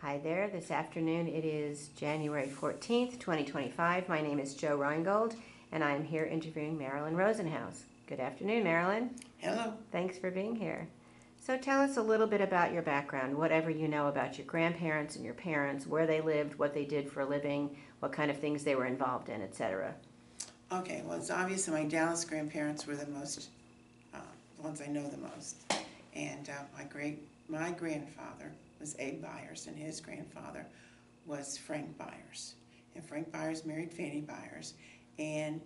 Hi there. This afternoon it is January 14th, 2025. My name is Joe Reingold, and I am here interviewing Marilyn Rosenhouse. Good afternoon, Marilyn. Hello. Thanks for being here. So tell us a little bit about your background, whatever you know about your grandparents and your parents, where they lived, what they did for a living, what kind of things they were involved in, etc. Okay, well, it's obvious that my Dallas grandparents were the most, the ones I know the most. And my grandfather was Abe Byers, and his grandfather was Frank Byers. And Frank Byers married Fanny Byers and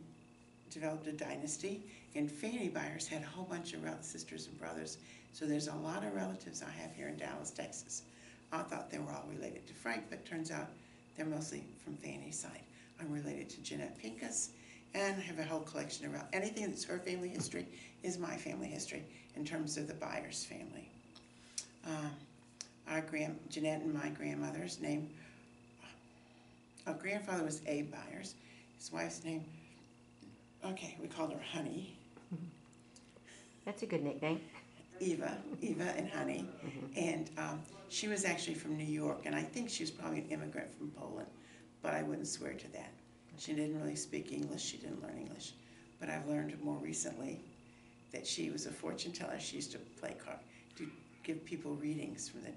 developed a dynasty. And Fanny Byers had a whole bunch of sisters and brothers. So there's a lot of relatives I have here in Dallas, Texas. I thought they were all related to Frank, but turns out they're mostly from Fanny's side. I'm related to Jeanette Pincus, and I have a whole collection around anything that's her family history is my family history in terms of the Byers family. Jeanette and my grandmother's name, our grandfather was Abe Byers. His wife's name, okay, we called her Honey. That's a good nickname. Eva and Honey. And she was actually from New York, and I think she was probably an immigrant from Poland, but I wouldn't swear to that. She didn't really speak English, she didn't learn English. But I've learned more recently that she was a fortune teller. She used to play cards, to give people readings from the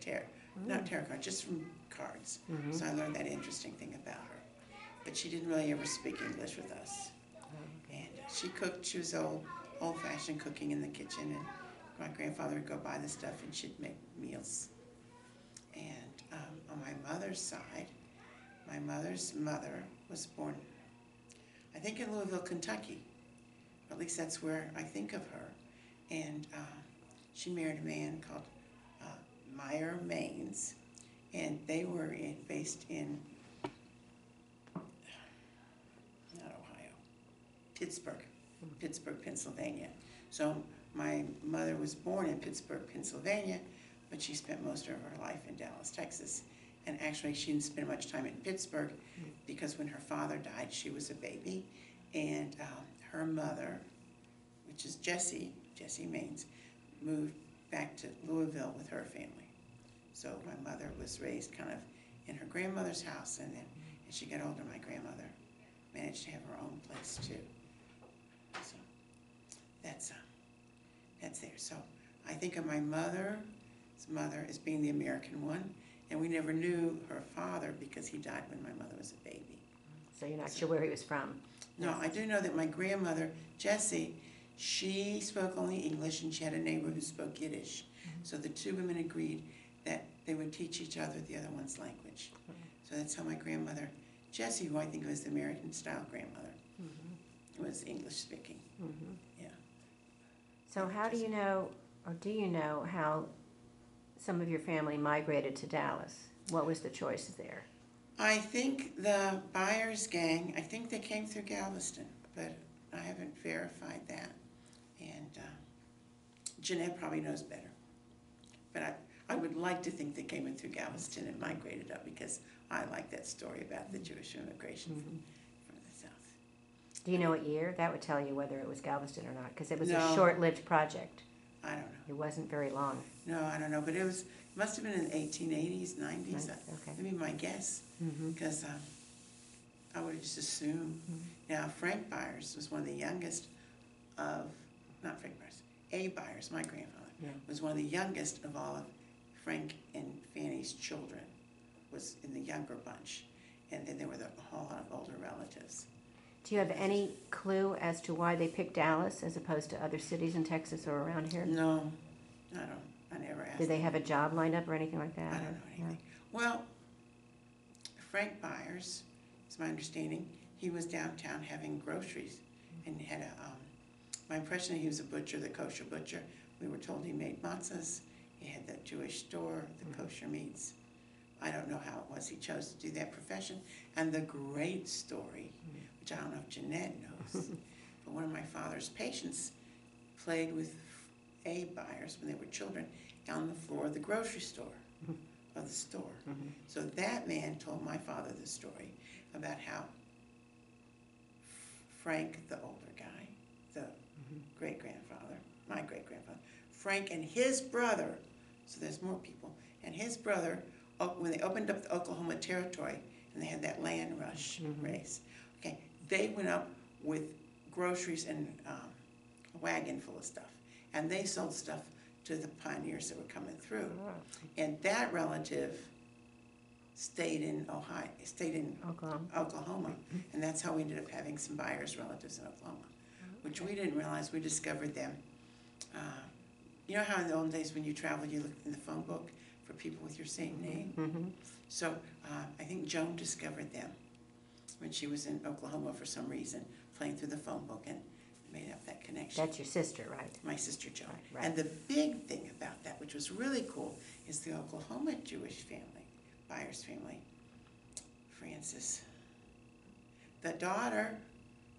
not tarot cards, just from cards. So I learned that interesting thing about her. But she didn't really ever speak English with us. And she cooked, she was old-fashioned cooking in the kitchen, and my grandfather would go buy the stuff and she'd make meals. And on my mother's side, my mother's mother was born, I think, in Louisville, Kentucky. At least that's where I think of her. And she married a man called Meyer Maines, and they were based in, not Ohio, Pittsburgh, Pennsylvania. So my mother was born in Pittsburgh, Pennsylvania, but she spent most of her life in Dallas, Texas. And actually, she didn't spend much time in Pittsburgh because when her father died, she was a baby. And her mother, which is Jessie Maines, moved back to Louisville with her family. So my mother was raised kind of in her grandmother's house, and then as she got older, my grandmother managed to have her own place too. So that's there. So I think of my mother's mother as being the American one, and we never knew her father because he died when my mother was a baby. So you're not sure where he was from? No, I do know that my grandmother, Jessie, she spoke only English, and she had a neighbor who spoke Yiddish. So the two women agreed that they would teach each other the other one's language. So that's how my grandmother, Jessie, who I think was the American-style grandmother, was English-speaking. Yeah. So how do you know, or do you know, how some of your family migrated to Dallas? What was the choice there? I think the Byers gang, I think they came through Galveston, but I haven't verified that. And Jeanette probably knows better. But I would like to think they came in through Galveston and migrated up, because I like that story about the Jewish immigration from the South. Do you know what year? That would tell you whether it was Galveston or not, because it was No. a short-lived project. I don't know. It wasn't very long. No, I don't know, but it must have been in the 1880s, 90s. Okay. That'd be my guess, because I would just assume. Now, Frank Byers was one of the youngest of, not Frank Byers, Abe Byers, my grandfather, was one of the youngest of all of Frank and Fanny's children, was in the younger bunch. And then there were a whole lot of older relatives. Do you have any clue as to why they picked Dallas as opposed to other cities in Texas or around here? No, I don't. I never asked. Did they have a job lined up or anything like that? I don't know anything. Well, Frank Byers, it's my understanding, he was downtown having groceries, and had my impression he was a butcher, the kosher butcher. We were told he made matzahs. He had the Jewish store, the kosher meats. I don't know how it was he chose to do that profession. And the great story, which I don't know if Jeanette knows, but one of my father's patients played with Abe Byers when they were children on the floor of the grocery store, of the store. So that man told my father the story about how Frank, the older guy, the great-grandfather, my great-grandfather, Frank and his brother, so there's more people, and his brother when they opened up the Oklahoma Territory and they had that land rush race, okay, they went up with groceries and a wagon full of stuff, and they sold stuff to the pioneers that were coming through. And that relative stayed in Oklahoma, and that's how we ended up having some buyers' relatives in Oklahoma, which we didn't realize. We discovered them. You know how in the old days when you traveled, you looked in the phone book for people with your same name? So I think Joan discovered them when she was in Oklahoma for some reason, playing through the phone book and made up that connection. That's your sister, right? My sister Joan. Right. And the big thing about that, which was really cool, is the Oklahoma Jewish family, Byers family, Frances. The daughter,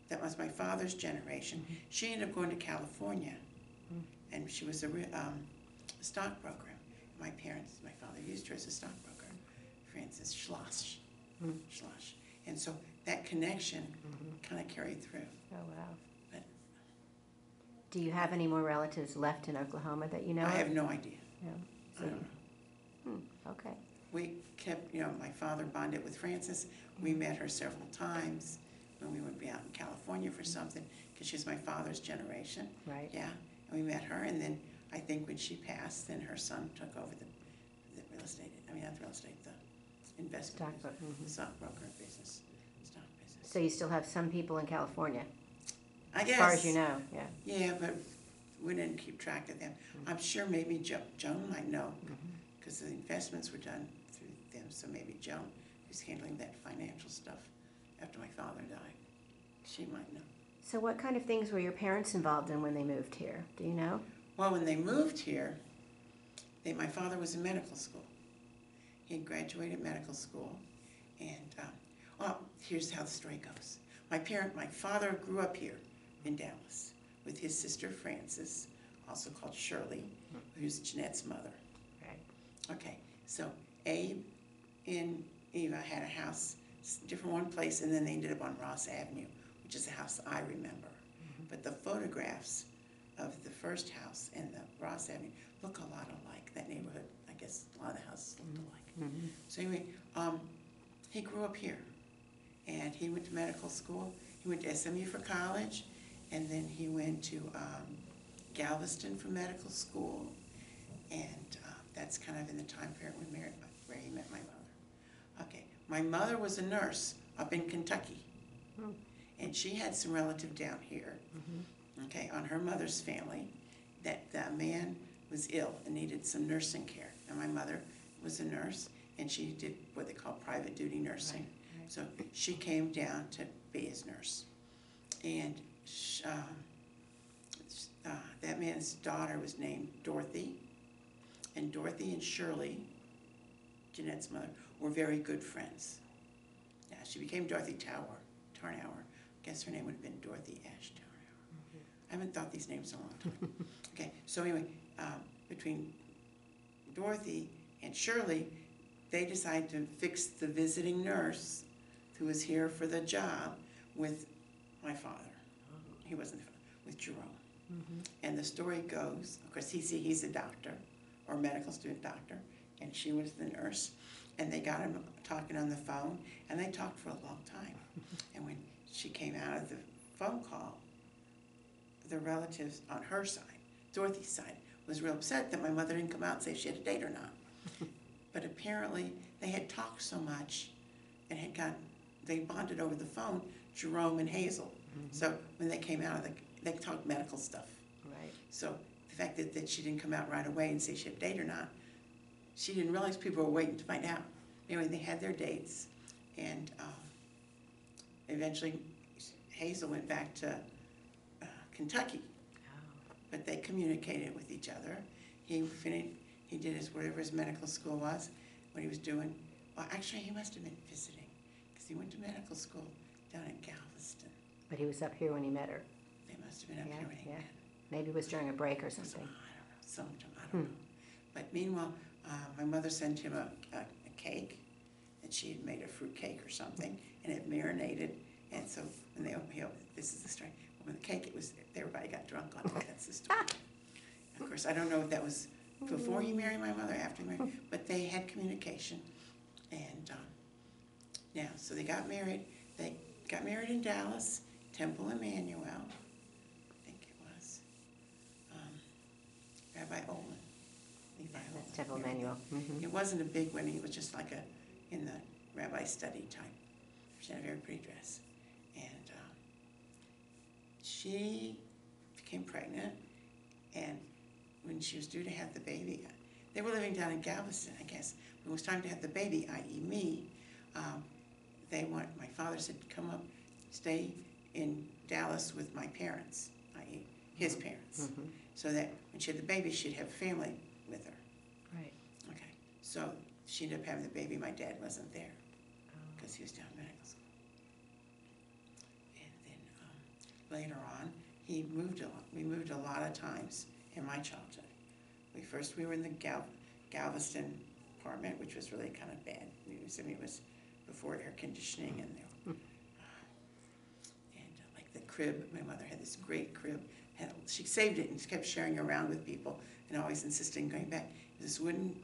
that was my father's generation, she ended up going to California, and she was a stockbroker. My father used her as a stockbroker, Frances Schloss. Schloss. And so that connection kind of carried through. Oh, wow. But do you have any more relatives left in Oklahoma that you know I of? have no idea. No. I don't know. Okay. We kept, my father bonded with Frances. We met her several times when we would be out in California for something, because she's my father's generation. Right. Yeah, and we met her, and then I think when she passed, then her son took over the real estate, not the real estate, the investment business, stockbroker business, stock business. So you still have some people in California, I guess. as far as you know, yeah. Yeah, but we didn't keep track of them. I'm sure maybe Joan might know, because the investments were done through them, so maybe Joan, who's handling that financial stuff after my father died, she might know. So what kind of things were your parents involved in when they moved here? Do you know? Well, when they moved here, my father was in medical school. He had graduated medical school, and here's how the story goes. My father grew up here in Dallas with his sister Frances, also called Shirley, who's Jeanette's mother. Right. Okay, so Abe and Eva had a house, different one place, and then they ended up on Ross Avenue, which is the house I remember. But the photographs of the first house and the Ross Avenue look a lot alike. That neighborhood, I guess a lot of the houses looked alike. So anyway, he grew up here, and he went to medical school. He went to SMU for college, and then he went to Galveston for medical school, and that's kind of in the time period where he met my mother. Okay, my mother was a nurse up in Kentucky, and she had some relative down here, okay, on her mother's family, that the man was ill and needed some nursing care. And my mother was a nurse, and she did what they call private duty nursing. Right. So she came down to be his nurse. And that man's daughter was named Dorothy, and Dorothy and Shirley, Jeanette's mother, were very good friends. Yeah, she became Dorothy Tarnower. I guess her name would have been Dorothy Ash Tarnower. I haven't thought these names in a long time. Okay, so anyway, between Dorothy and Shirley, they decided to fix the visiting nurse who was here for the job with my father. He wasn't the father, with Jerome. And the story goes, of course, he's a doctor, or medical student doctor, and she was the nurse, and they got him talking on the phone, and they talked for a long time. And when she came out of the phone call, the relatives on her side, Dorothy's side, was real upset that my mother didn't come out and say if she had a date or not. But apparently they had talked so much and they bonded over the phone, Jerome and Hazel. So when they came out they talked medical stuff. Right. So the fact that she didn't come out right away and say she had a date or not, she didn't realize people were waiting to find out. Anyway, they had their dates, and eventually Hazel went back to Kentucky. But they communicated with each other. He did whatever his medical school was, what he was doing. Well, actually, he must have been visiting, because he went to medical school down in Galveston. But he was up here when he met her. They must have been up here when he met her. Maybe it was during a break or something. I don't know, sometime, I don't know. But meanwhile, my mother sent him a cake, that she had made a fruit cake or something, and it marinated. And so when they opened, this is the story. When the cake, everybody got drunk on it. That's the story. Of course, I don't know if that was before he married my mother, after he married, but they had communication. Now, so they got married. They got married in Dallas, Temple Emmanuel, I think it was. Rabbi Olin. Levi That's Olin Temple married Manuel. them. Mm-hmm. It wasn't a big wedding. It was just like in the rabbi study type. She had a very pretty dress. And she became pregnant, and when she was due to have the baby, they were living down in Galveston, I guess. When it was time to have the baby, i.e. me, my father said, come up, stay in Dallas with my parents, i.e. his parents. Mm-hmm. So that when she had the baby, she'd have family with her. Right. Okay. So she ended up having the baby. My dad wasn't there because he was down in medical school. And then later on, he moved a lot. We moved a lot of times in my childhood. We were in the Galveston apartment, which was really kind of bad news. I mean, it was before air conditioning, and there, like the crib. My mother had this great crib. She saved it and kept sharing it around with people, and always insisting going back. It was this wooden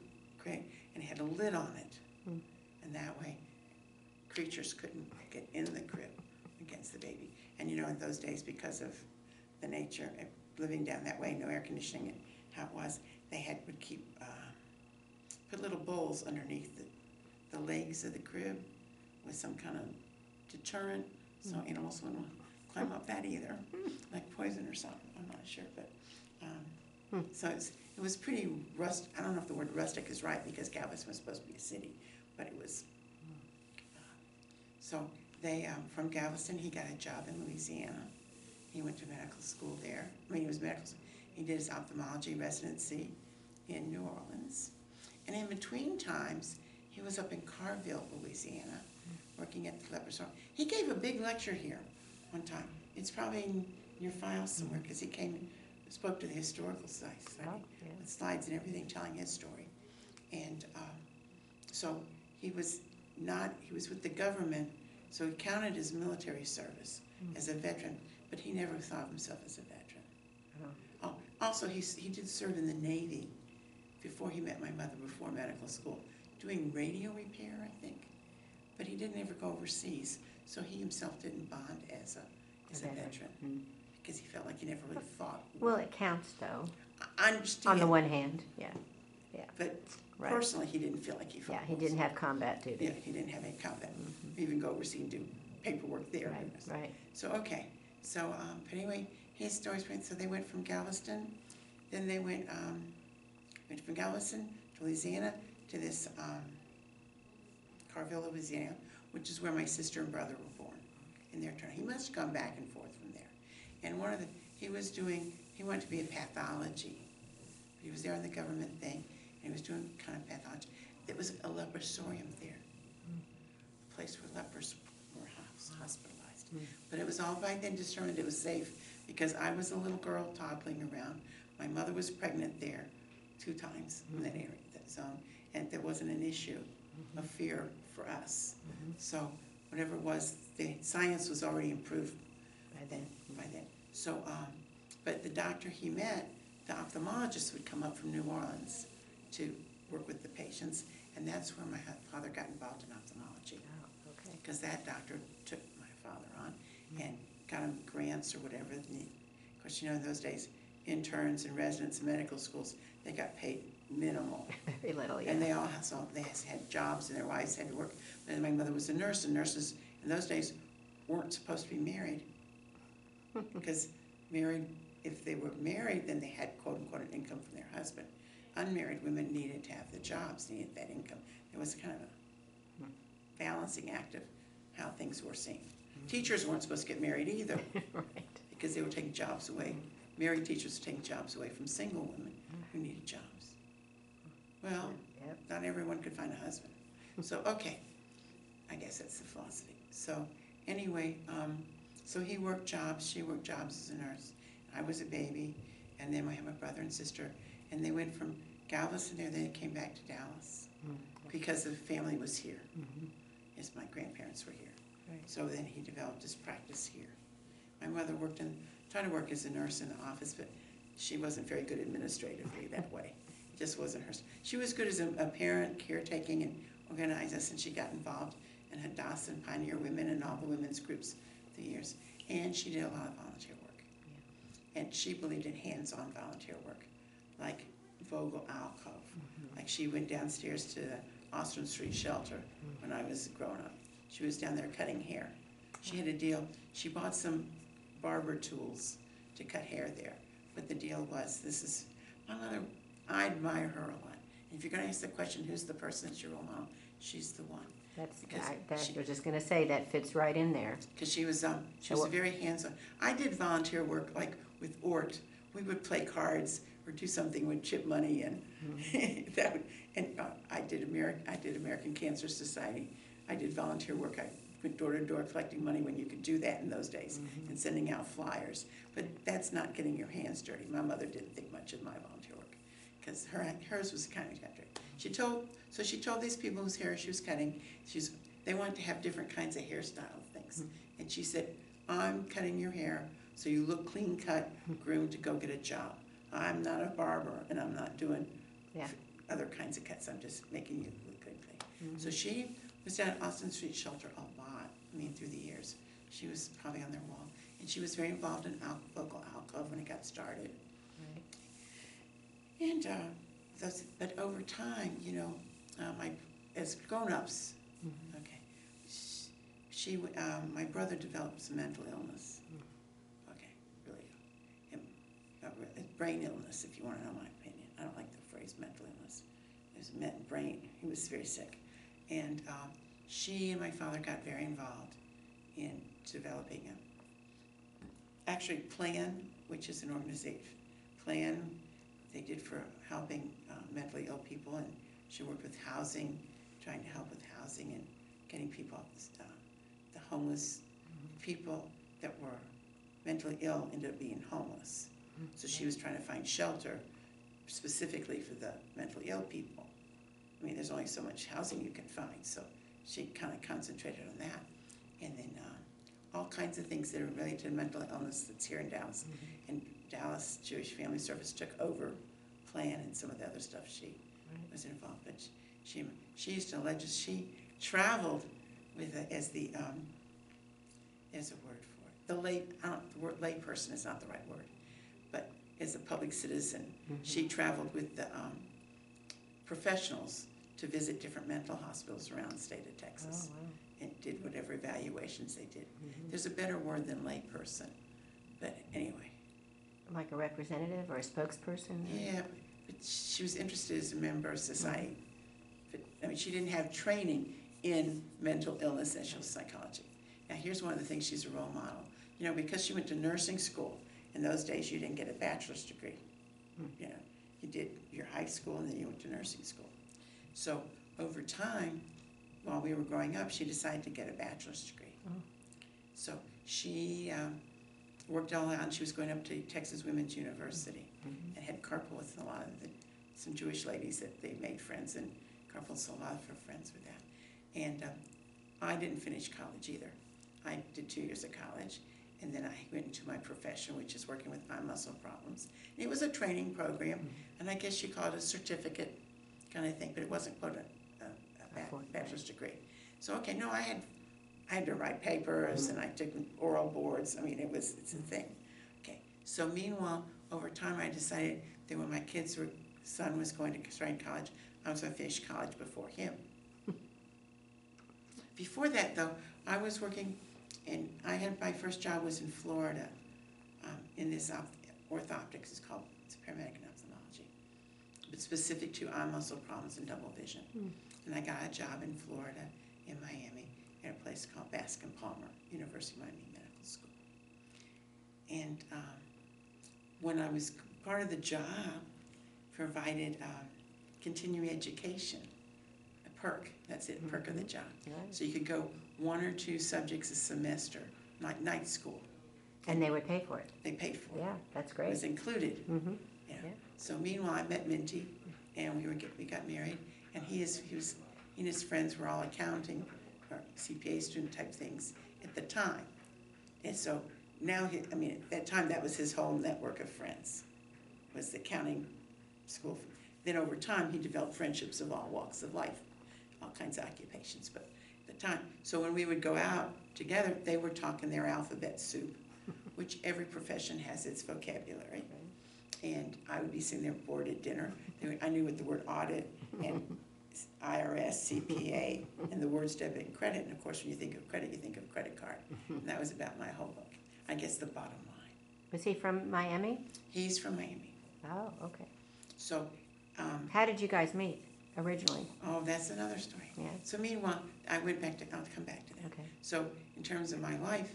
crib, and it had a lid on it, and that way, creatures couldn't get in the crib against the baby. And in those days, because of the nature of living down that way, no air conditioning, and how it was, they would keep put little bowls underneath the legs of the crib with some kind of deterrent, so animals wouldn't climb up that either, like poison or something. I'm not sure, but so it was pretty I don't know if the word rustic is right, because Galveston was supposed to be a city, but it was. So they from Galveston, he got a job in Louisiana. He went to medical school there. He was medical. He did his ophthalmology residency in New Orleans. And in between times, he was up in Carville, Louisiana, working at the leper home. He gave a big lecture here one time. It's probably in your files somewhere, because he came and spoke to the historical society with slides and everything, telling his story. And so he was with the government, so he counted his military service as a veteran, but he never thought of himself as a veteran. Oh, also, he did serve in the Navy before he met my mother, before medical school, doing radio repair, I think. But he didn't ever go overseas, so he himself didn't bond as a veteran, because he felt like he never really fought. Well, it counts, though. I understand. On the one hand, yeah. But right. Personally, he didn't feel like he fought. Yeah, he didn't have combat duty. Yeah, he didn't have any combat. Even go overseas and do paperwork there. Right. So, okay. So, but anyway, his stories went, so they went from Galveston, then they went from Galveston to Louisiana to this Carville, Louisiana, which is where my sister and brother were born in their turn. He must have gone back and forth from there. And he wanted to be a pathology. He was there on the government thing, and he was doing kind of pathology. There was a leprosarium there, a place where lepers were hospitalized. But it was all by then determined it was safe, because I was a little girl toddling around. My mother was pregnant there 2 times in that area, that zone, and there wasn't an issue of fear for us. So whatever it was, the science was already improved by then. So, but the doctor he met, the ophthalmologist, would come up from New Orleans to work with the patients, and that's where my father got involved in ophthalmology. Oh, okay. Because that doctor took my father on and got him grants or whatever. Of course, in those days, interns and residents in medical schools, they got paid minimal. Very little, yeah. And they had jobs, and their wives had to work. But my mother was a nurse, and nurses in those days weren't supposed to be married. Because if they were married, then they had, quote unquote, an income from their husband. Unmarried women needed to have the jobs, needed that income. It was kind of a balancing act of how things were seen. Teachers weren't supposed to get married either. Right. Because they were taking jobs away. Married teachers were taking jobs away from single women who needed jobs. Well, not everyone could find a husband. So, okay, I guess that's the philosophy. So, anyway, so he worked jobs, she worked jobs as a nurse. I was a baby, and then I had my brother and sister, and they went from Galveston there, then they came back to Dallas because the family was here. Yes, my grandparents were here. Right. So then he developed his practice here. My mother tried to work as a nurse in the office, but she wasn't very good administratively that way. It just wasn't hers. She was good as a parent, caretaking, and organizing us, and she got involved and Hadassah and Pioneer Women and all the women's groups through the years. And she did a lot of volunteer work. Yeah. And she believed in hands-on volunteer work, like Vogel Alcove. Like she went downstairs to the Ostrom Street shelter when I was growing up. She was down there cutting hair. She had a deal. She bought some barber tools to cut hair there. But the deal was, this is, my mother, I admire her a lot. And if you're going to ask the question, who's the person that's your role model, she's the one. I was just going to say that fits right in there. Because she was very hands-on. I did volunteer work like with Ort. We would play cards or do something with chip money, and I did American Cancer Society. I did volunteer work. I went door to door collecting money when you could do that in those days, and sending out flyers. But that's not getting your hands dirty. My mother didn't think much of my volunteer work because hers was kind of country. She told these people whose hair she was cutting, they wanted to have different kinds of hairstyle things, and she said, "I'm cutting your hair so you look clean cut, groomed to go get a job. I'm not a barber, and I'm not doing other kinds of cuts. I'm just making you look good." So she was down at Austin Street Shelter a lot, through the years. She was probably on their wall. And she was very involved in Vocal Alcove when it got started. Right. And, but over time, as grown-ups, my brother developed some mental illness. Brain illness, if you want to know my opinion. I don't like the phrase mental illness. It was brain. He was very sick. And she and my father got very involved in developing Plan, which is an organization. Plan they did for helping mentally ill people, and she worked with housing, trying to help with housing and getting people off the homeless people that were mentally ill ended up being homeless. So she was trying to find shelter specifically for the mentally ill people. There's only so much housing you can find, so she kind of concentrated on that. And then all kinds of things that are related to mental illness that's here in Dallas. And Dallas Jewish Family Service took over Plan and some of the other stuff she was involved. But she used to she traveled with there's a word for it. The word lay person is not the right word. But as a public citizen, she traveled with the professionals to visit different mental hospitals around the state of Texas. Oh, wow. And did whatever evaluations they did. There's a better word than lay person, but anyway. Like a representative or a spokesperson? Yeah, but she was interested as a member of society. But she didn't have training in mental illness and social psychology. Now here's one of the things she's a role model. Because she went to nursing school. In those days, you didn't get a bachelor's degree. You did your high school and then you went to nursing school. So over time, while we were growing up, she decided to get a bachelor's degree. So she worked all out, and she was going up to Texas Women's University and had carpool with some Jewish ladies that they made friends, and carpool, so a lot of her friends with that. And I didn't finish college either. I did 2 years of college. And then I went into my profession, which is working with eye muscle problems. And it was a training program, and I guess you call it a certificate kind of thing, but it wasn't quite a bachelor's degree. So I had to write papers, and I took oral boards. It's a thing. Okay. So meanwhile, over time, I decided that when my son was going to start in college, I was going to finish college before him. Before that, though, I was working. And my first job was in Florida, in this orthoptics. It's paramedic in ophthalmology, but specific to eye muscle problems and double vision. And I got a job in Florida, in Miami, at a place called Bascom Palmer, University of Miami Medical School. And when I was part of the job, provided continuing education, a perk. That's it, perk of the job. Right. So you could go 1 or 2 subjects a semester, like night school. And they would pay for it. They paid for it. Yeah, that's great. It was included. Yeah. So meanwhile, I met Minty, and we got married. And he and his friends were all accounting or CPA student type things at the time. And so now, at that time, that was his whole network of friends, was the accounting school. Then over time, he developed friendships of all walks of life, all kinds of occupations. But at the time. So when we would go out together, they were talking their alphabet soup, which every profession has its vocabulary. And I would be sitting there bored at dinner. I knew what the word audit and IRS, CPA, and the words debit and credit. And of course, when you think of credit, you think of credit card. And that was about my whole book. I guess the bottom line. Was he from Miami? He's from Miami. Oh, okay. So, How did you guys meet originally? oh, that's another story. Yeah. So meanwhile, I'll come back to that. Okay. So in terms of my life,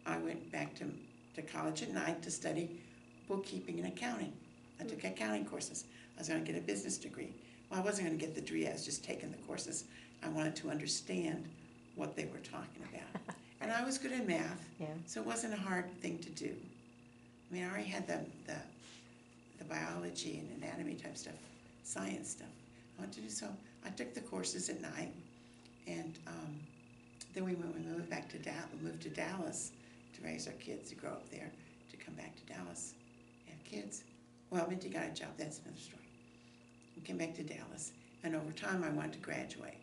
I went back to college at night to study bookkeeping and accounting. I took accounting courses. I was going to get a business degree. Well, I wasn't going to get the degree. I was just taking the courses. I wanted to understand what they were talking about. And I was good at math, Yeah. so it wasn't a hard thing to do. I mean, I already had the biology and anatomy type stuff, science stuff. I wanted to do so. I took the courses at night, and then we moved back to Dallas. We moved to Dallas to raise our kids, to grow up there, to come back to Dallas, have kids. Well, Minty got a job. That's another story. We came back to Dallas, and over time, I wanted to graduate.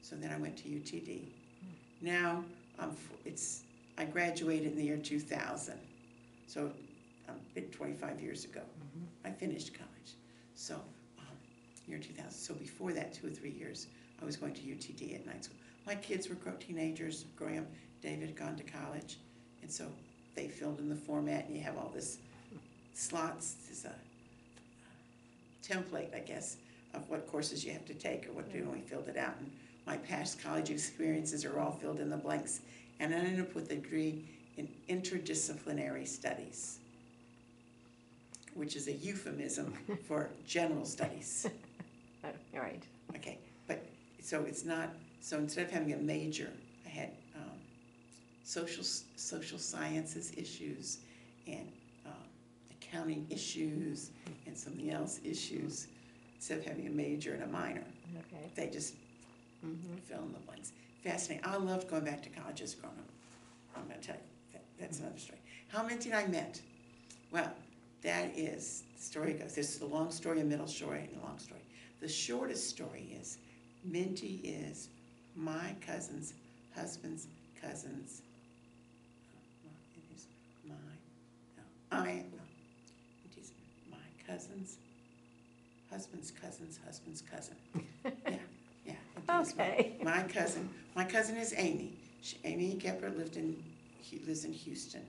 So then I went to UTD. Now, I graduated in the year 2000. So, been 25 years ago. I finished college. So, year 2000. So before that, 2 or 3 years, I was going to UTD at night school. My kids were teenagers growing up. David had gone to college, and so they filled in the format, and you have all this slots. There's a template, I guess, of what courses you have to take or what to do, and we filled it out. And my past college experiences are all filled in the blanks. And I ended up with a degree in interdisciplinary studies, which is a euphemism for general studies. All right. Okay, but so it's not, so instead of having a major, I had social sciences issues and accounting issues and something else issues, instead of having a major and a minor. Okay. They just fill in the blanks. Fascinating. I loved going back to college as a grown up. I'm going to tell you, that's another story. How Minty and I met? Well, that is, the story goes, this is a long story, a middle story, and a long story. The shortest story is, Minty is my cousin's husband's cousin's, Minty's my cousin's husband's cousin's cousin. Yeah. Okay. My cousin is Amy. Amy Gepper lives in Houston.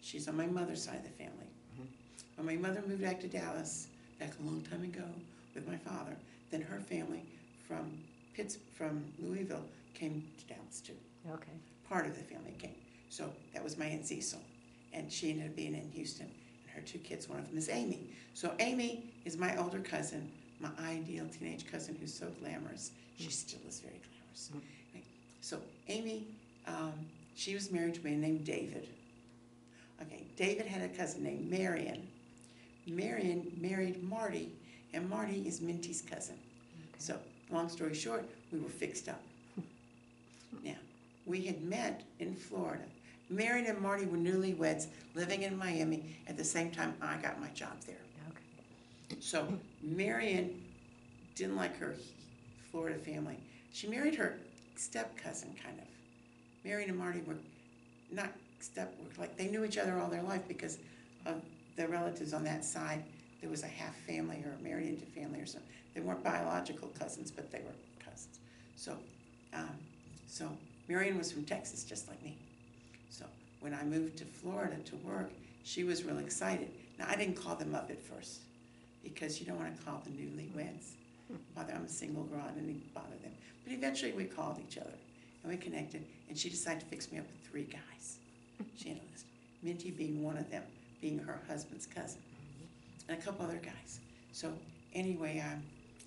She's on my mother's side of the family. When my mother moved back to Dallas, back a long time ago, with my father, then her family from Louisville came to Dallas too. Okay. Part of the family came. So that was my Aunt Cecil. And she ended up being in Houston. And her 2 kids, one of them is Amy. So Amy is my older cousin, my ideal teenage cousin who's so glamorous. She still is very glamorous. Right. So Amy, she was married to a man named David. Okay, David had a cousin named Marion. Marion married Marty, and Marty is Minty's cousin. Okay. So, long story short, we were fixed up. Now, we had met in Florida. Marion and Marty were newlyweds living in Miami at the same time I got my job there. Okay. So, Marion didn't like her Florida family. She married her step-cousin, kind of. Marion and Marty were not like they knew each other all their life because of the relatives on that side. There was a half family or married into family or something. They weren't biological cousins, but they were cousins. So, Marion was from Texas, just like me. So when I moved to Florida to work, she was real excited. Now I didn't call them up at first because you don't want to call the newlyweds. I'm a single girl. I didn't bother them. But eventually we called each other and we connected. And she decided to fix me up with 3 guys. She had a list. Minty being one of them, being her husband's cousin, and a couple other guys. So anyway,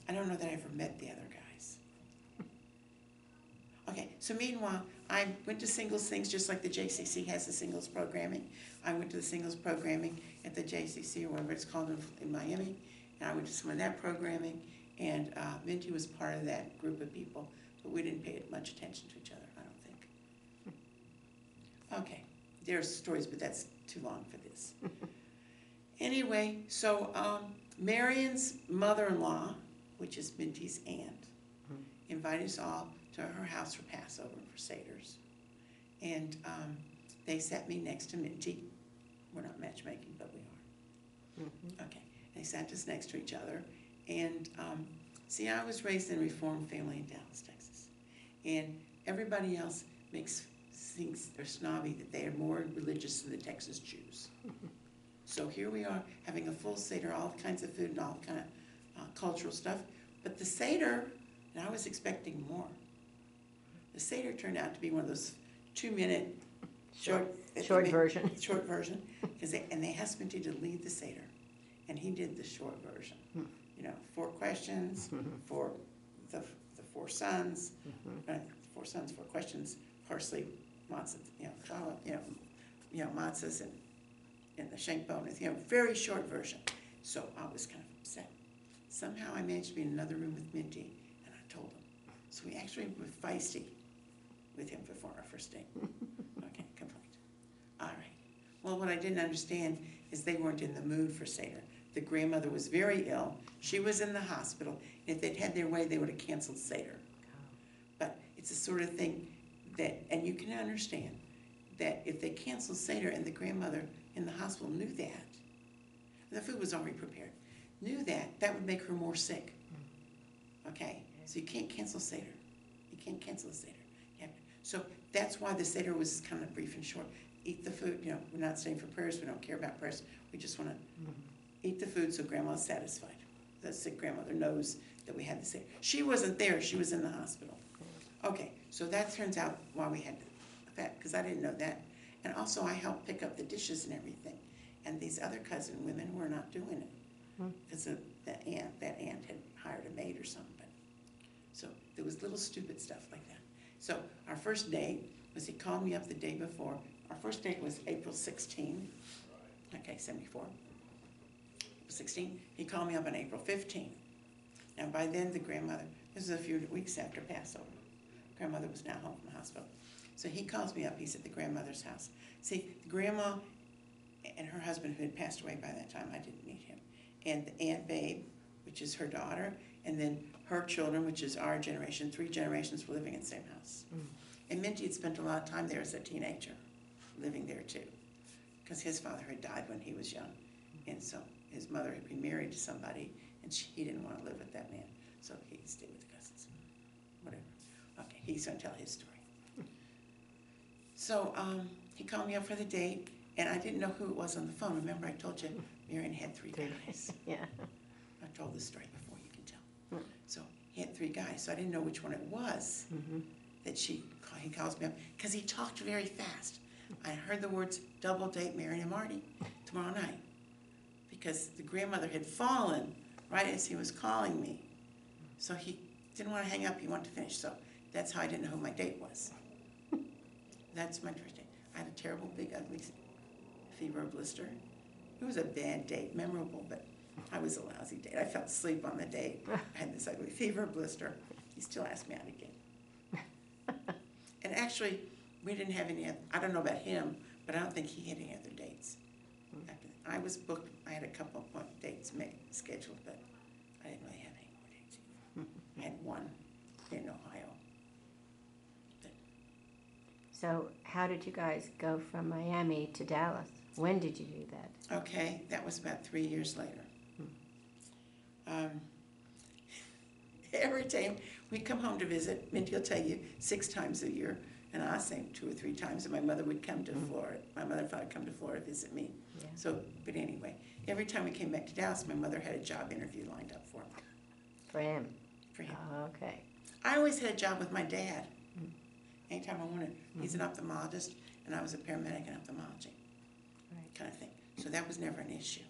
I don't know that I ever met the other guys. Okay, so meanwhile, I went to singles things just like the JCC has the singles programming. I went to the singles programming at the JCC or whatever it's called in Miami, and I went to some of that programming, and Minty was part of that group of people, but we didn't pay much attention to each other, I don't think. Okay, there's stories, but that's too long for this. Anyway, so Marion's mother-in-law, which is Minty's aunt, invited us all to her house for Passover, for Seder's. And they sat me next to Minty. We're not matchmaking, but we are. Mm-hmm. Okay. They sat us next to each other. And see, I was raised in a Reformed family in Dallas, Texas. And everybody else thinks they're snobby, that they are more religious than the Texas Jews. So here we are having a full Seder, all kinds of food and all kind of cultural stuff. But the Seder, and I was expecting more. The Seder turned out to be one of those 2-minute short version. Short version, and they asked me to lead the Seder, and he did the short version. 4 questions for the 4 sons, 4 sons, 4 questions, parsley, matzah, matzahs and the shank bone, very short version. So I was kind of upset. Somehow I managed to be in another room with Minty, and I told him. So we actually were feisty with him before our first date. Okay, complete. All right. Well, what I didn't understand is they weren't in the mood for Seder. The grandmother was very ill. She was in the hospital. If they'd had their way, they would have canceled Seder. But it's the sort of thing that, and you can understand, that if they canceled Seder and the grandmother in the hospital knew that, the food was already prepared, knew that would make her more sick. Okay? So you can't cancel Seder. You can't cancel the Seder. So that's why the Seder was kind of brief and short. Eat the food, we're not staying for prayers, we don't care about prayers. We just want to eat the food so grandma's satisfied. The sick grandmother knows that we had the Seder. She wasn't there, she was in the hospital. Okay, so that turns out why we had that, because I didn't know that. And also I helped pick up the dishes and everything. And these other cousin women were not doing it. Because that aunt had hired a maid or something. So there was little stupid stuff like that. So our first date was, he called me up the day before. Our first date was April 16, 74. April 16, he called me up on April 15. And by then the grandmother, this is a few weeks after Passover, grandmother was now home from the hospital. So he calls me up, he's at the grandmother's house. See, the grandma and her husband, who had passed away by that time, I didn't meet him, and the Aunt Babe, which is her daughter, and then her children, which is our generation, 3 generations were living in the same house. And Minty had spent a lot of time there as a teenager, living there too, because his father had died when he was young. And so his mother had been married to somebody, and he didn't want to live with that man, so he stayed with the cousins. Whatever. Okay, he's going to tell his story. So he called me up for the date, and I didn't know who it was on the phone. Remember I told you Marion had 3 guys. Yeah. I told this story before, you can tell. So he had 3 guys, so I didn't know which one it was that he calls me up, because he talked very fast. I heard the words, double date Marion and Marty tomorrow night, because the grandmother had fallen right as he was calling me. So he didn't want to hang up, he wanted to finish. So that's how I didn't know who my date was. That's my first date. I had a terrible, big, ugly fever blister. It was a bad date, memorable, but I was a lousy date. I fell asleep on the date. I had this ugly fever blister. He still asked me out again. And actually, we didn't have any, I don't know about him, but I don't think he had any other dates. After that. I was booked, I had a couple of dates scheduled, but I didn't really have any more dates either. I had one in Ohio. So how did you guys go from Miami to Dallas? When did you do that? Okay, that was about 3 years later. Every time we come home to visit, Minty will tell you 6 times a year, and I say 2 or 3 times, and my mother would come to Florida. My mother and father would come to Florida to visit me. Yeah. So, but anyway, every time we came back to Dallas, my mother had a job interview lined up for me. For him? For him. Oh, okay. I always had a job with my dad. Anytime I wanted. He's an ophthalmologist, and I was a paramedic in ophthalmology. Right. Kind of thing. So that was never an issue.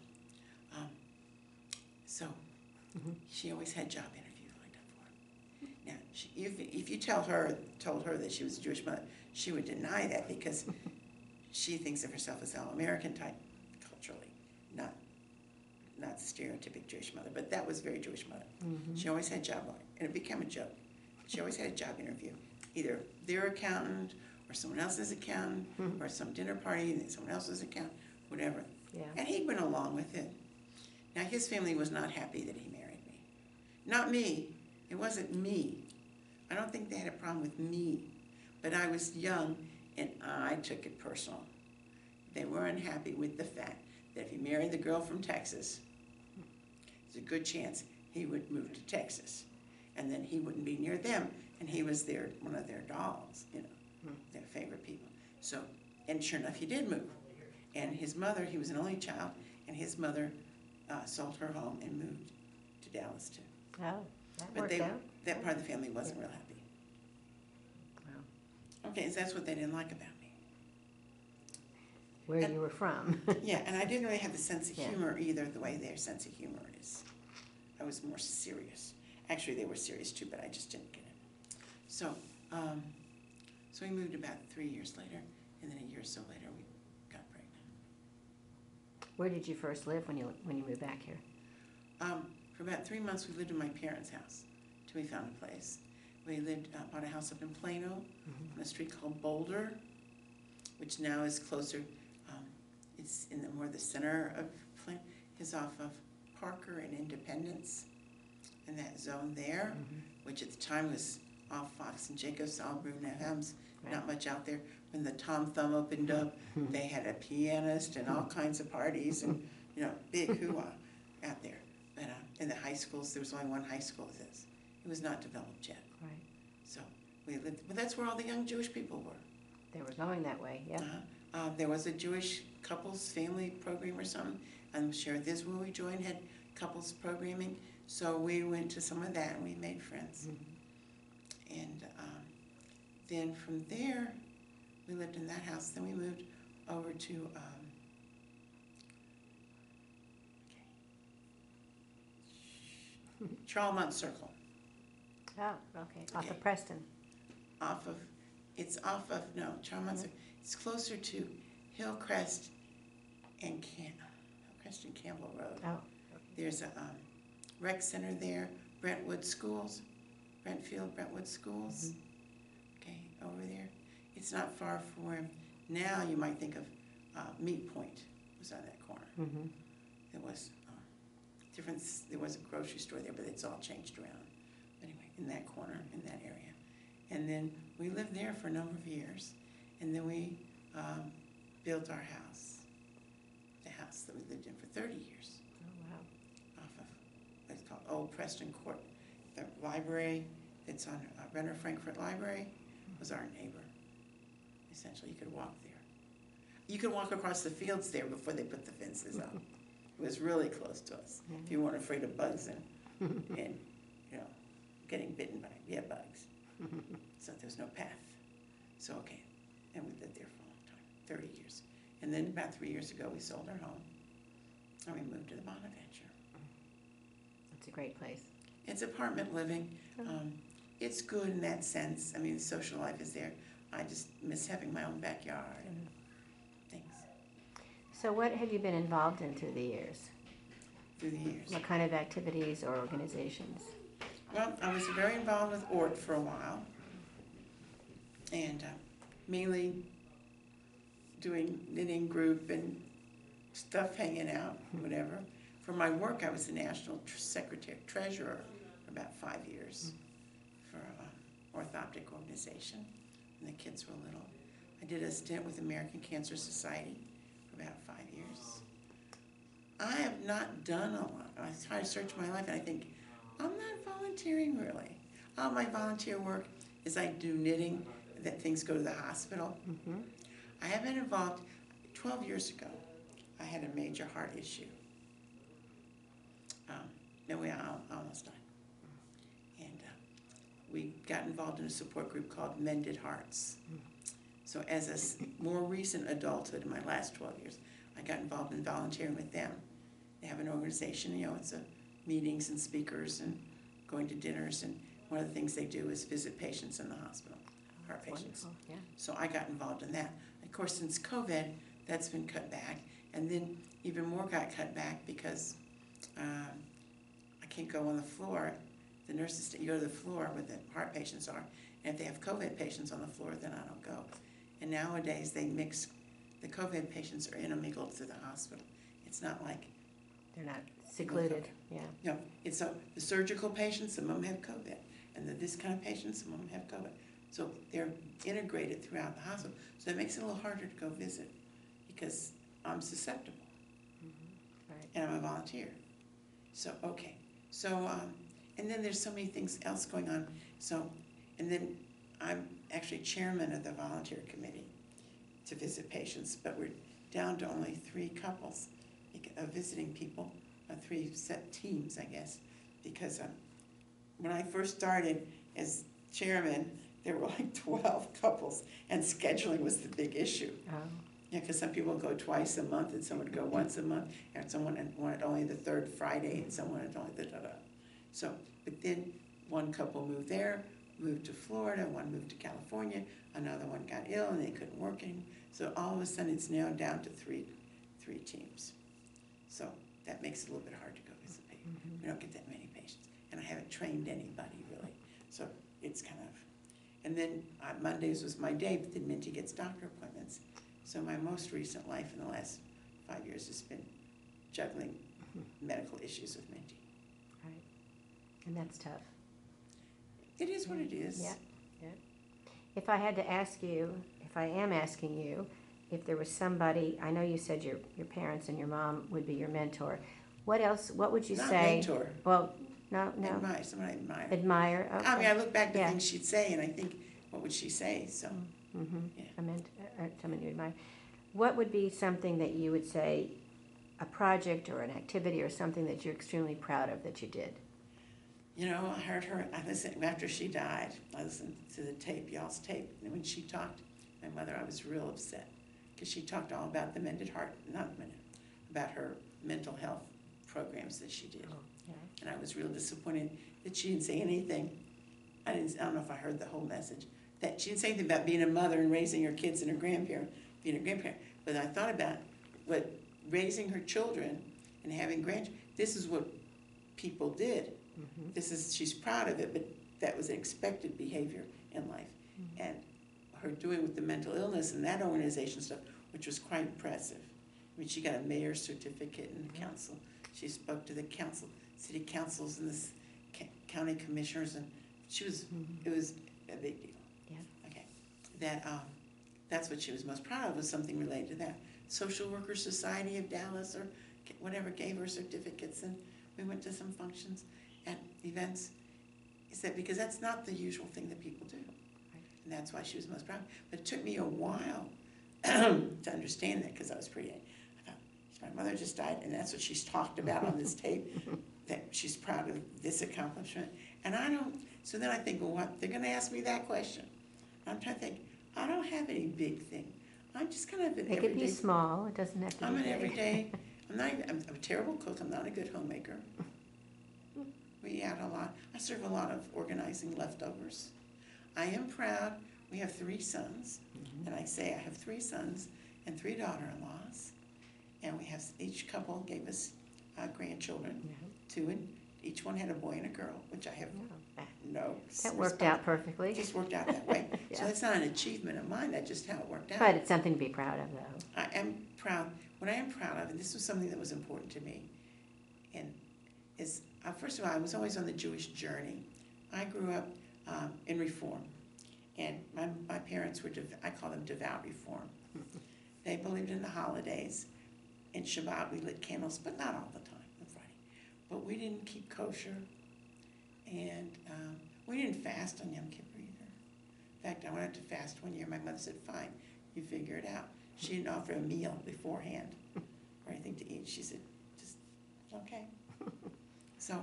She always had job interviews lined up for her. Now, if you told her that she was a Jewish mother, she would deny that, because she thinks of herself as all-American type culturally, not the stereotypic Jewish mother. But that was very Jewish mother. She always had job, and it became a joke. She always had a job interview, either their accountant or someone else's accountant, or some dinner party and someone else's accountant, whatever. Yeah. And he went along with it. Now, his family was not happy that he married me. Not me. It wasn't me. I don't think they had a problem with me, but I was young and I took it personal. They were unhappy with the fact that if he married the girl from Texas, there's a good chance he would move to Texas. And then he wouldn't be near them, and he was one of their dolls, their favorite people. So, and sure enough, he did move. And his mother, he was an only child, and his mother sold her home and moved to Dallas too. Oh, that But worked out. that part of the family wasn't real happy. Wow. Okay, so that's what they didn't like about me. Where you were from. Yeah, and I didn't really have the sense of Yeah. humor either, the way their sense of humor is. I was more serious. Actually, they were serious too, but I just didn't get it. So, so we moved about 3 years later, and then a year or so later, we got pregnant. Where did you first live when you moved back here? For about 3 months, we lived in my parents' house till we found a place. We bought a house up in Plano on a street called Boulder, which now is closer. It's in more the center of Plano. It's off of Parker and Independence, in that zone there, which at the time was off Fox and Jacobs, all Bruno Hems, not much out there. When the Tom Thumb opened up, they had a pianist and all kinds of parties and, big hoo-ha out there. But in the high schools, there was only one high school of this. It was not developed yet. Right. So we lived, but that's where all the young Jewish people were. They were going that way, yeah. There was a Jewish couples family program or something. I'm sure this where we joined had couples programming. So we went to some of that and we made friends. And then from there, we lived in that house. Then we moved over to Charlemont Circle. Oh, okay. Off of Preston. Charlemont Circle. It's closer to Hillcrest and Campbell Road. Oh. There's a rec center there, Brentwood Schools. Okay, over there. It's not far from where, now you might think of Meat Point was on that corner. There was there was a grocery store there, but it's all changed around. Anyway, in that corner, in that area. And then we lived there for a number of years, and then we built our house, the house that we lived in for 30 years. Oh, wow. Off of what's called Old Preston Court. The library that's on Renner Frankfurt Library was our neighbor. Essentially, you could walk there. You could walk across the fields there before they put the fences up. It was really close to us. If you weren't afraid of bugs and getting bitten by bugs. So there was no path. So okay, and we lived there for a long time, 30 years. And then about 3 years ago, we sold our home and we moved to the Bonaventure. That's a great place. It's apartment living. It's good in that sense. I mean, the social life is there. I just miss having my own backyard and things. So what have you been involved in through the years? Through the years. What kind of activities or organizations? Well, I was very involved with ORT for a while, and mainly doing knitting group and stuff, hanging out, whatever. For my work, I was the national secretary, treasurer for about 5 years for an orthoptic organization when the kids were little. I did a stint with American Cancer Society for about 5 years. I have not done a lot. I try to search my life and I think, I'm not volunteering really. All my volunteer work is I do knitting, that things go to the hospital. I have been involved, 12 years ago, I had a major heart issue. We almost died. And we got involved in a support group called Mended Hearts. So as a more recent adulthood, in my last 12 years, I got involved in volunteering with them. They have an organization, it's meetings and speakers and going to dinners, and one of the things they do is visit patients in the hospital, heart patients. Yeah. So I got involved in that. Of course, since COVID, that's been cut back, and then even more got cut back because I can't go on the floor. The nurses, you go to the floor where the heart patients are, and if they have COVID patients on the floor, then I don't go. And nowadays, they mix, the COVID patients are intermingled through the hospital. It's not like they're not secluded, yeah. No, it's the surgical patients, some of them have COVID. and they're this kind of patient, some of them have COVID. So they're integrated throughout the hospital. So it makes it a little harder to go visit because I'm susceptible. Right. And I'm a volunteer. So, okay. So, and then there's so many things else going on. So, and then I'm actually chairman of the volunteer committee to visit patients, but we're down to only 3 couples of visiting people, 3 set teams, I guess, because when I first started as chairman, there were like 12 couples, and scheduling was the big issue. Oh. Yeah, because some people go twice a month, and some would go once a month, and someone wanted only the 3rd Friday, and someone wanted only the da-da. So, but then one couple moved there, moved to Florida, one moved to California, another one got ill and they couldn't work anymore. So all of a sudden it's now down to three teams. So that makes it a little bit hard to go visit patients. We don't get that many patients. And I haven't trained anybody really. So it's kind of, and then Mondays was my day, but then Minty gets doctor appointments. So my most recent life in the last 5 years has been juggling medical issues with Minty. Right. And that's tough. It is what it is. Yeah. Yeah. If I had to ask you, if I am asking you, if there was somebody, I know you said your parents and your mom would be your mentor. What else, what would you Not say? mentor. Well, no. Admire, someone I admire. Admire, okay. I mean, I look back to Yeah. things she'd say, and I think, what would she say? So, yeah. I meant someone you admire. What would be something that you would say, a project or an activity or something that you're extremely proud of that you did? You know, I listened, after she died, I listened to the tape, y'all's tape, and when she talked, my mother, I was real upset, because she talked all about the about her mental health programs that she did. Oh, yeah. And I was real disappointed that she didn't say anything. I don't know if I heard the whole message, that she didn't say anything about being a mother and raising her kids and being a grandparent. But I thought about what raising her children and having grandchildren, this is what people did. She's proud of it, but that was an expected behavior in life. And her doing with the mental illness and that organization stuff, which was quite impressive. I mean, she got a mayor's certificate in the council. She spoke to the city councils and the county commissioners, and it was a big deal. Yeah. Okay. That's what she was most proud of, was something related to that. Social Worker Society of Dallas or whatever gave her certificates, and we went to some functions and events. Because that's not the usual thing that people do. Right. And that's why she was most proud. But it took me a while to understand that, because I was pretty, I thought, my mother just died, and that's what she's talked about on this tape, that she's proud of this accomplishment. And so then I think, well, what, they're gonna ask me that question. I'm trying to think, I don't have any big thing. I'm just kind of an everyday. It could be small, it doesn't have to be I'm an big. everyday, I'm a terrible cook, I'm not a good homemaker. We add a lot. I serve a lot of organizing leftovers. I am proud. We have 3 sons, and I say I have 3 sons and 3 daughter-in-laws, and we have, each couple gave us grandchildren, 2, and each one had a boy and a girl, which I have no. That worked out perfectly. It just worked out that way. Yeah. So that's not an achievement of mine. That's just how it worked out. But it's something to be proud of, though. I am proud. What I am proud of, and this was something that was important to me, and is. First of all, I was always on the Jewish journey. I grew up in Reform, and my parents were, I call them devout Reform. They believed in the holidays. In Shabbat, we lit candles, but not all the time on Friday. But we didn't keep kosher, and we didn't fast on Yom Kippur either. In fact, I wanted to fast one year. My mother said, fine, you figure it out. She didn't offer a meal beforehand or anything to eat. She said, just, okay. So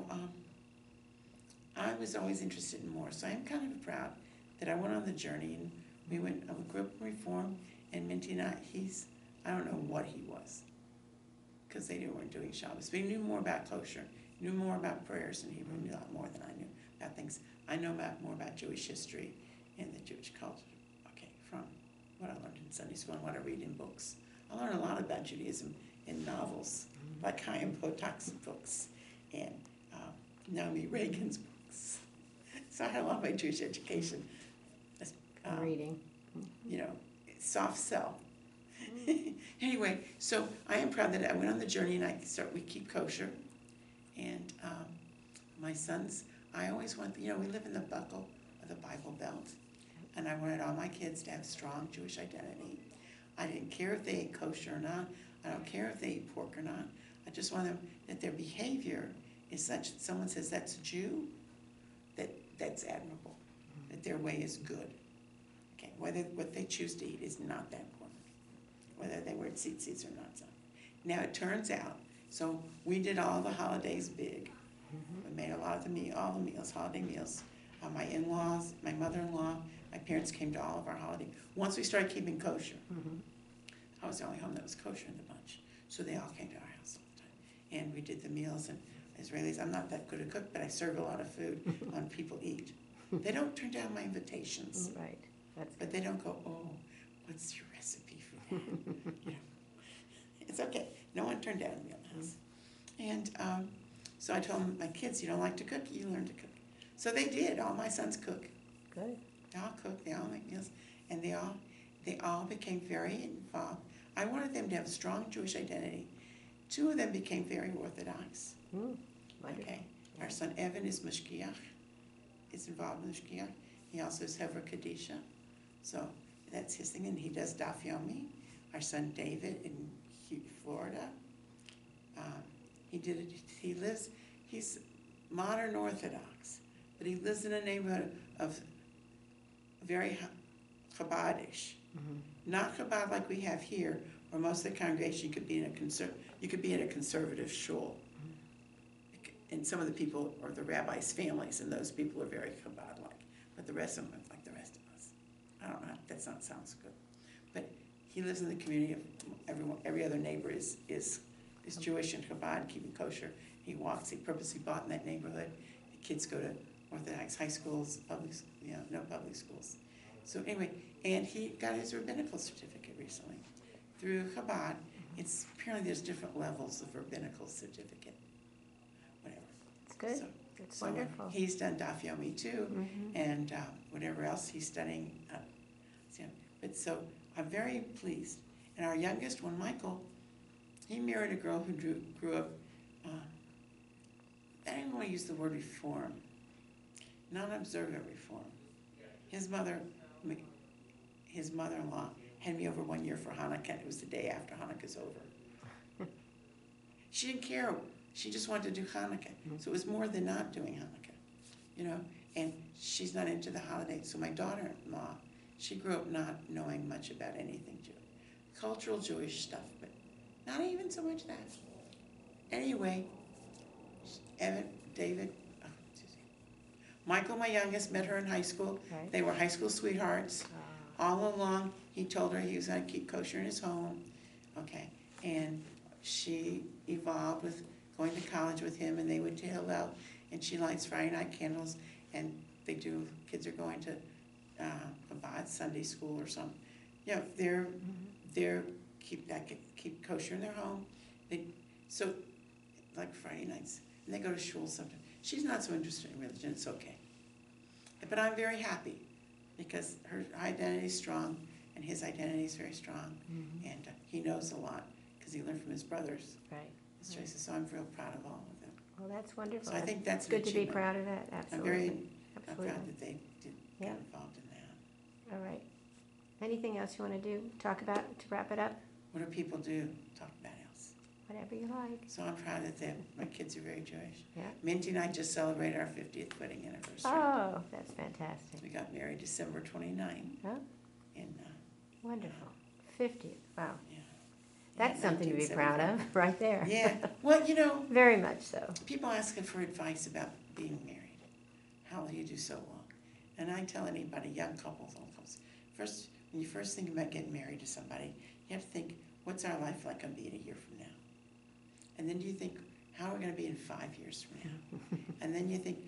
I was always interested in more. So I'm kind of proud that I went on the journey, and we grew up in Reform, and Minty and I don't know what he was, because they weren't doing Shabbos. But he knew more about kosher, knew more about prayers, and he knew a lot more than I knew about things. I know more about Jewish history and the Jewish culture, from what I learned in Sunday school and what I read in books. I learned a lot about Judaism in novels, like Chaim Potok's books, and Naomi Reagan's books. So I had a lot of my Jewish education. Reading. Soft sell. Anyway, so I am proud that I went on the journey, and we keep kosher. And my sons I always want, we live in the buckle of the Bible Belt, and I wanted all my kids to have strong Jewish identity. I didn't care if they ate kosher or not. I don't care if they eat pork or not. I just want them that their behavior is such that someone says that's a Jew, that's admirable, that their way is good. Okay, whether what they choose to eat is not that important, whether they wear tzitzits or not. So. Now it turns out, so we did all the holidays big. We made a lot of all the meals, holiday meals. My in-laws, my mother-in-law, my parents came to all of our holiday. Once we started keeping kosher, I was the only home that was kosher in the bunch, so they all came to our house all the time. And we did the meals, and Israelis, I'm not that good a cook, but I serve a lot of food when people eat. They don't turn down my invitations. Right. But they don't go, oh, what's your recipe for that? It's okay. No one turned down a meal in the house. And so I told my kids, you don't like to cook, you learn to cook. So they did. All my sons cook. Good. They all cook, they all make meals, and they all became very involved. I wanted them to have a strong Jewish identity. 2 of them became very Orthodox. Okay. Our son Evan is Mashgiach, is involved in Mashgiach. He also is Hevra Kadisha. So that's his thing, and he does Daf Yomi. Our son David in Florida, he's modern Orthodox, but he lives in a neighborhood of very Chabadish. Not Chabad like we have here, where most of the congregation you could be in a conservative shul. And some of the people are the rabbis' families, and those people are very Chabad-like. But the rest of them are like the rest of us. I don't know, that sounds good. But he lives in the community of every other neighbor is Jewish and Chabad, keeping kosher. He purposely bought in that neighborhood. The kids go to Orthodox high schools, no public schools. So anyway, and he got his rabbinical certificate recently through Chabad. Apparently there's different levels of rabbinical certificate. Whatever. It's good. So, it's wonderful. He's done Daf Yomi too, and whatever else he's studying. But so I'm very pleased. And our youngest one, Michael, he married a girl who grew up, I don't even want to use the word reform, non-observant reform. His mother-in-law had me over one year for Hanukkah. It was the day after Hanukkah's over. She didn't care. She just wanted to do Hanukkah. So it was more than not doing Hanukkah, and she's not into the holidays. So my daughter-in-law, she grew up not knowing much about anything Jewish. Cultural Jewish stuff, but not even so much that. Anyway, Michael, my youngest, met her in high school. Right. They were high school sweethearts. All along, he told her he was going to keep kosher in his home. Okay, and she evolved with going to college with him, and they went to Hillel, and she lights Friday night candles, and kids are going to Chabad Sunday school or something. They're keep kosher in their home. So like Friday nights, and they go to shul sometimes. She's not so interested in religion. It's okay, but I'm very happy because her identity is strong, and his identity is very strong, and he knows a lot because he learned from his brothers. Right. So I'm real proud of all of them. Well, that's wonderful. So I think that's good to be achievement. proud of that. Absolutely. I'm proud that they got involved in that. All right. Anything else you want to talk about to wrap it up? What do people do? Talk about else. Whatever you like. So I'm proud that my kids are very Jewish. Yeah. Minty and I just celebrated our 50th wedding anniversary. Oh, that's fantastic. We got married December 29. Oh, In, wonderful. 50th. Wow. yeah. That's something to be proud of, right there. Yeah. Well, Very much so. people ask for advice about being married. How will you do so long? And I tell anybody, young couples, old couples, when you first think about getting married to somebody, you have to think, what's our life like going to be in a year from now? And then you think, how are we going to be in 5 years from now? And then you think,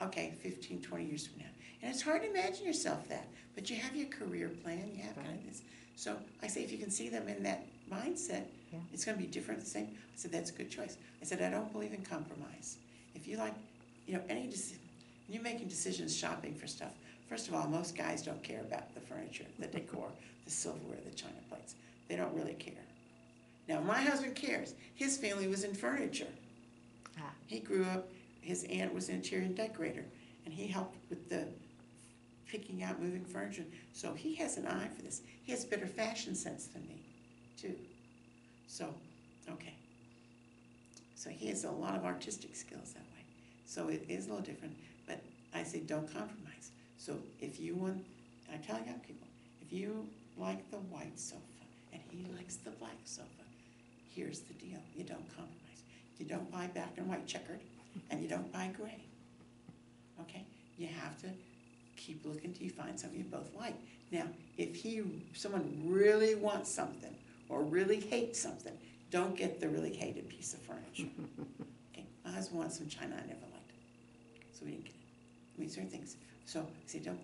okay, 15, 20 years from now. And it's hard to imagine yourself that, but you have your career plan, you have kind of this. So I say, if you can see them in that mindset, it's going to be different, the same. I said, that's a good choice. I said, I don't believe in compromise. If you like, any decision, when you're making decisions, shopping for stuff, first of all, most guys don't care about the furniture, the decor, the silverware, the china plates. They don't really care. Now, my husband cares. His family was in furniture. He grew up his aunt was an interior decorator, and he helped with the picking out, moving furniture. So he has an eye for this. He has better fashion sense than me, too. So, okay. So he has a lot of artistic skills that way. So it is a little different, but I say don't compromise. So if you want, I tell young people, if you like the white sofa and he likes the black sofa, here's the deal. You don't compromise. You don't buy black and white checkered, and you don't buy gray. Okay? You have to keep looking till you find something you both like. Now, if someone really wants something or really hates something, don't get the really hated piece of furniture. Okay? My husband wants some china. I never liked it, so we didn't get it. I mean, certain things. So, see, don't.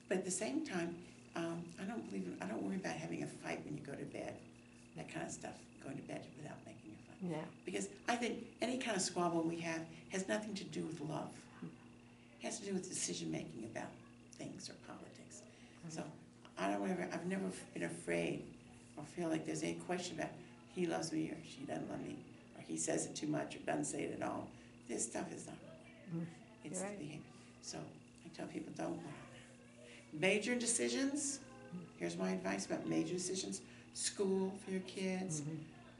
But at the same time, I don't worry about having a fight when you go to bed. That kind of stuff. Going to bed without making a fight. Yeah. Because I think any kind of squabble we have has nothing to do with love. It has to do with decision making about things or politics. So I've never been afraid or feel like there's any question about he loves me or she doesn't love me or he says it too much or doesn't say it at all. This stuff is not real. It's right. the behavior. So I tell people don't worry about it. Major decisions, here's my advice about major decisions. School for your kids,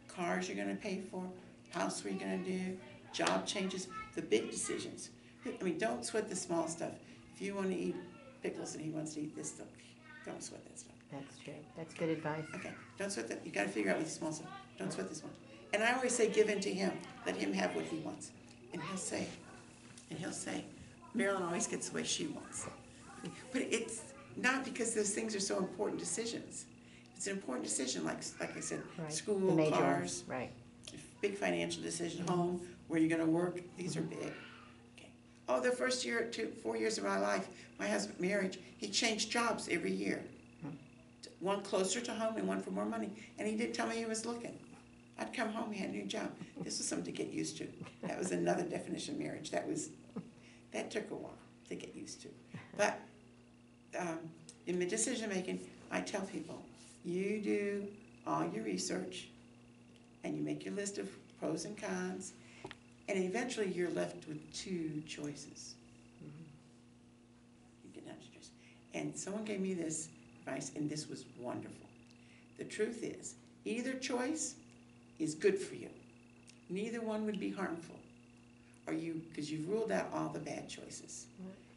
cars you're going to pay for, house what you're going to do, job changes, the big decisions. I mean, don't sweat the small stuff. If you want to eat pickles and he wants to eat this stuff, don't sweat that stuff. That's true. That's good advice. Okay, don't sweat that. You got to figure out what the small stuff. Don't sweat this one. And I always say, give in to him. Let him have what he wants. And he'll say, Marilyn always gets the way she wants. But it's not because those things are so important decisions. It's an important decision, like I said, Right. school, The major cars, ones. Right. big financial decision, home, where you're going to work. These are big. Okay. Oh, the first 4 years of my life, my husband, marriage, he changed jobs every year. One closer to home and one for more money. And he didn't tell me he was looking. I'd come home, he had a new job. This was something to get used to. That was another definition of marriage. That took a while to get used to. But in the decision making, I tell people, you do all your research and you make your list of pros and cons, and eventually you're left with two choices. You get down to choice. And someone gave me this advice, and this was wonderful. The truth is, either choice is good for you. Neither one would be harmful. Because you've ruled out all the bad choices.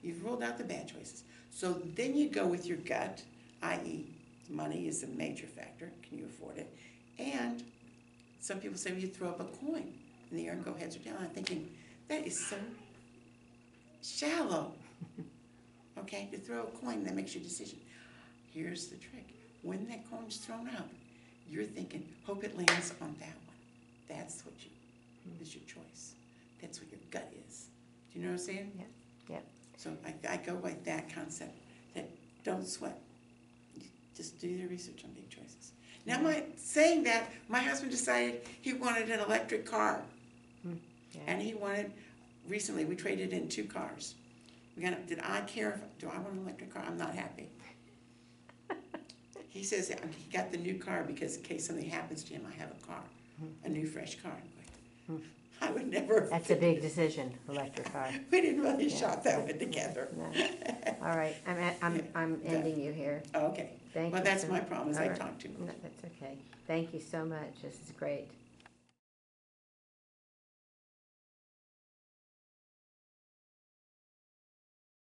You've ruled out the bad choices. So then you go with your gut, i.e., money is a major factor. Can you afford it? And some people say, well, you throw up a coin in the air and go heads or tails. I'm thinking, that is so shallow. Okay, to throw a coin, that makes your decision. Here's the trick. When that coin's thrown up, you're thinking, hope it lands on that one. That's what is your choice. That's what your gut is. Do you know what I'm saying? Yeah. Yeah. So I go by that concept, that don't sweat. Just do your research on big choices. Now, saying that, my husband decided he wanted an electric car. Yeah. And recently we traded in 2 cars. Did I care do I want an electric car? I'm not happy. He says he got the new car because in case something happens to him, I have a car, a new fresh car. I would never. That's a big decision, electric car. We didn't really shop that one together. No. All right, I'm ending you here. Okay. Thank well, you. that's my problem, is I All right. talk too much. No, that's okay. Thank you so much. This is great.